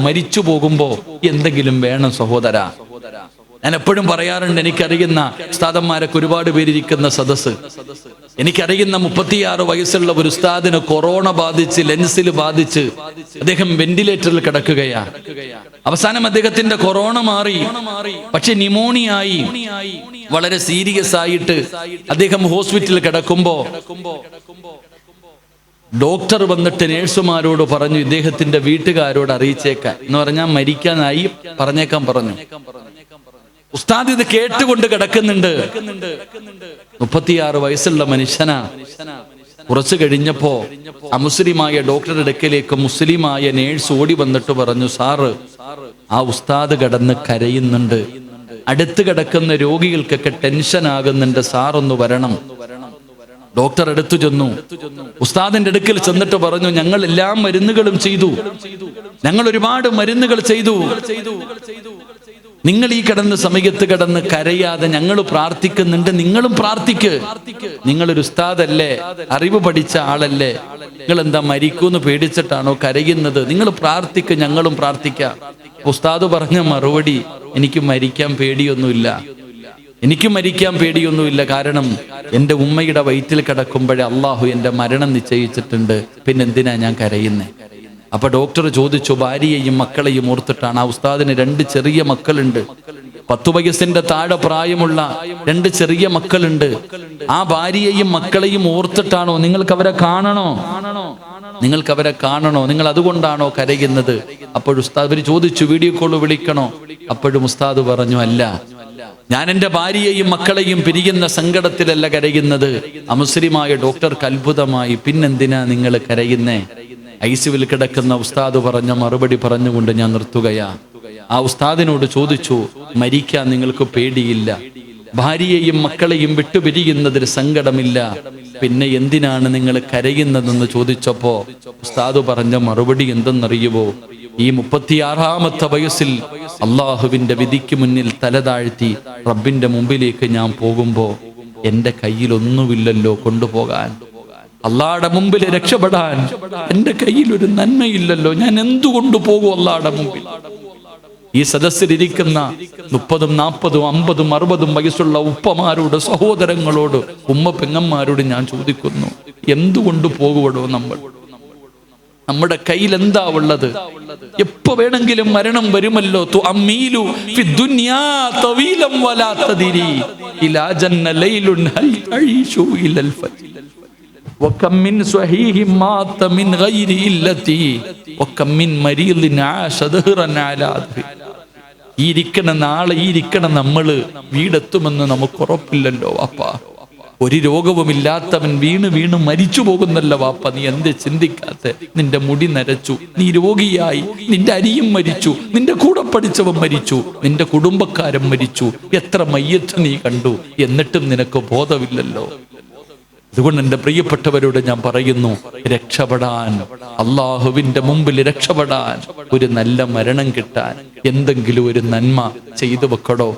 മരിച്ചു പോകുമ്പോ എന്തെങ്കിലും വേണം സഹോദര. ഞാൻ എപ്പോഴും പറയാറുണ്ട്, എനിക്കറിയുന്ന ഉസ്താദന്മാരൊക്കെ ഒരുപാട് പേരിരിക്കുന്ന സദസ്സ്, എനിക്കറിയുന്ന 36 വയസ്സുള്ള ഒരു ഉസ്താദിന് കൊറോണ ബാധിച്ച്, ലെൻസിൽ ബാധിച്ച് അദ്ദേഹം വെന്റിലേറ്ററിൽ കിടക്കുകയാ. അവസാനം അദ്ദേഹത്തിന്റെ കൊറോണ മാറി, പക്ഷെ ന്യൂമോണിയ ആയി, വളരെ സീരിയസ് ആയിട്ട് അദ്ദേഹം ഹോസ്പിറ്റലിൽ കിടക്കുമ്പോ ഡോക്ടർ വന്നിട്ട് നേഴ്സുമാരോട് പറഞ്ഞു, ഇദ്ദേഹത്തിന്റെ വീട്ടുകാരോട് അറിയിച്ചേക്കാൻ എന്ന് പറഞ്ഞാൽ മരിക്കാനായി പറഞ്ഞേക്കാൻ പറഞ്ഞു. ഉസ്താദ് ഇത് കേട്ടുകൊണ്ട് കിടക്കുന്നുണ്ട്. 36 വയസ്സുള്ള മനുഷ്യനാ. കുറച്ചു കഴിഞ്ഞപ്പോ അമുസ്ലിമായ ഡോക്ടറുടെ അടുക്കലേക്ക് മുസ്ലിമായ നേഴ്സ് ഓടി വന്നിട്ട് പറഞ്ഞു, സാറ്, ആ ഉസ്താദ് കിടന്ന് കരയുന്നുണ്ട്, അടുത്ത് കിടക്കുന്ന രോഗികൾക്കൊക്കെ ടെൻഷൻ ആകുന്നുണ്ട്, സാറൊന്ന് വരണം. ഡോക്ടർ അടുത്തു ചെന്നു, ഉസ്താദിന്റെ അടുക്കൽ ചെന്നിട്ട് പറഞ്ഞു, ഞങ്ങൾ എല്ലാ മരുന്നുകളും ചെയ്തു, ഞങ്ങൾ ഒരുപാട് മരുന്നുകൾ ചെയ്തു, നിങ്ങൾ ഈ കിടന്ന സമയത്ത് കിടന്ന് കരയാതെ ഞങ്ങൾ പ്രാർത്ഥിക്കുന്നുണ്ട്, നിങ്ങളും പ്രാർത്ഥിക്ക്. നിങ്ങളൊരു ഉസ്താദല്ലേ, അറിവ് പഠിച്ച ആളല്ലേ, നിങ്ങൾ എന്താ മരിക്കൂന്ന് പേടിച്ചിട്ടാണോ കരയുന്നത്? നിങ്ങൾ പ്രാർത്ഥിക്ക്, ഞങ്ങളും പ്രാർത്ഥിക്കാം. ഉസ്താദ് പറഞ്ഞ മറുപടി, എനിക്ക് മരിക്കാൻ പേടിയൊന്നുമില്ല, എനിക്ക് മരിക്കാൻ പേടിയൊന്നുമില്ല. കാരണം എൻ്റെ ഉമ്മയുടെ വയറ്റിൽ കിടക്കുമ്പോഴേ അള്ളാഹു എൻ്റെ മരണം നിശ്ചയിച്ചിട്ടുണ്ട്, പിന്നെന്തിനാ ഞാൻ കരയുന്നേ? അപ്പൊ ഡോക്ടർ ചോദിച്ചു, ഭാര്യയെയും മക്കളെയും ഓർത്തിട്ടാണ്. ആ ഉസ്താദിന് 2 ചെറിയ മക്കളുണ്ട്, 10 വയസ്സിന്റെ താഴെ പ്രായമുള്ള 2 ചെറിയ മക്കളുണ്ട്. ആ ഭാര്യയെയും മക്കളെയും ഓർത്തിട്ടാണോ? നിങ്ങൾക്ക് അവരെ കാണണോ? നിങ്ങൾക്ക് അവരെ കാണണോ? നിങ്ങൾ അതുകൊണ്ടാണോ കരയുന്നത്? അപ്പോഴും ഉസ്താദ്, അവർ ചോദിച്ചു, വീഡിയോ കോൾ വിളിക്കണോ? അപ്പോഴും ഉസ്താദ് പറഞ്ഞു, അല്ല, ഞാൻ എൻ്റെ ഭാര്യയെയും മക്കളെയും പിരിയുന്ന സങ്കടത്തിലല്ല കരയുന്നത്. അമുസ്ലിമായ ഡോക്ടർക്ക് അത്ഭുതമായി, പിന്നെന്തിനാ നിങ്ങൾ കരയുന്നേ? ഐസിയുവിൽ കിടക്കുന്ന ഉസ്താദ് പറഞ്ഞ മറുപടി പറഞ്ഞുകൊണ്ട് ഞാൻ നിർത്തുകയാ. ആ ഉസ്താദിനോട് ചോദിച്ചു, മരിക്കാൻ നിങ്ങൾക്ക് പേടിയില്ല, ഭാര്യയെയും മക്കളെയും വിട്ടുപിരിയുന്നതിൽ സങ്കടമില്ല, പിന്നെ എന്തിനാണ് നിങ്ങൾ കരയുന്നതെന്ന് ചോദിച്ചപ്പോ ഉസ്താദ് പറഞ്ഞ മറുപടി എന്തെന്നറിയുവോ? ഈ 36-ാമത്തെ വയസ്സിൽ അള്ളാഹുവിന്റെ വിധിക്ക് മുന്നിൽ തല താഴ്ത്തി റബ്ബിന്റെ മുമ്പിലേക്ക് ഞാൻ പോകുമ്പോ എൻ്റെ കയ്യിൽ ഒന്നുമില്ലല്ലോ കൊണ്ടുപോകാൻ. അള്ളാഹുടെ മുമ്പിൽ രക്ഷപ്പെടാൻ എൻ്റെ കയ്യിൽ ഒരു നന്മയില്ലല്ലോ, ഞാൻ എന്തുകൊണ്ടു പോകും അള്ളാഹുടെ മുമ്പിൽ? ഈ സദസ്സിലിരിക്കുന്ന 30, 40, 50, 60 വയസ്സുള്ള ഉപ്പമാരോട്, സഹോദരങ്ങളോട്, ഉമ്മ പെങ്ങന്മാരോട് ഞാൻ ചോദിക്കുന്നു, എന്തുകൊണ്ട് പോകുവടോ നമ്മൾ? നമ്മുടെ കയ്യിൽ എന്താ ഉള്ളത്? എപ്പോ വേണമെങ്കിലും മരണം വരുമല്ലോ. തുഅമ്മീലു ഫിദ്ദുനിയാ തവീലൻ വലാ തദരി ഇലാ ജന്ന ലൈലുൻ ഹൽ തഈശു ഇലൽ ഫജ്ർ വകം മിൻ സ്വഹീഹിൻ മാത മിൻ ഗൈരി ഇല്ലതി വകം മിൻ മരീദിൻ ആശ ദഹ്റൻ അലാ ദഹ്രി. ഈ ഇരിക്കണ നാളെ, ഈ ഇരിക്കണ നമ്മള് വീടെത്തുമെന്ന് നമുക്ക് ഉറപ്പില്ലല്ലോ വാപ്പാ. ഒരു രോഗവുമില്ലാത്തവൻ വീണ് വീണ് മരിച്ചു പോകുന്നല്ലോ വാപ്പ. നീ എന്ത് ചിന്തിക്കാത്ത? നിന്റെ മുടി നരച്ചു, നീ രോഗിയായി, നിന്റെ അരിയും മരിച്ചു, നിന്റെ കൂടെ പഠിച്ചവൻ മരിച്ചു, നിന്റെ കുടുംബക്കാരൻ മരിച്ചു, എത്ര മയ്യത്ത് നീ കണ്ടു, എന്നിട്ടും നിനക്ക് ബോധമില്ലല്ലോ. അതുകൊണ്ട് എൻ്റെ പ്രിയപ്പെട്ടവരോട് ഞാൻ പറയുന്നു, രക്ഷപ്പെടാൻ, അള്ളാഹുവിന്റെ മുമ്പിൽ രക്ഷപ്പെടാൻ, ഒരു നല്ല മരണം കിട്ടാൻ എന്തെങ്കിലും ഒരു നന്മ ചെയ്തു വെക്കടോ.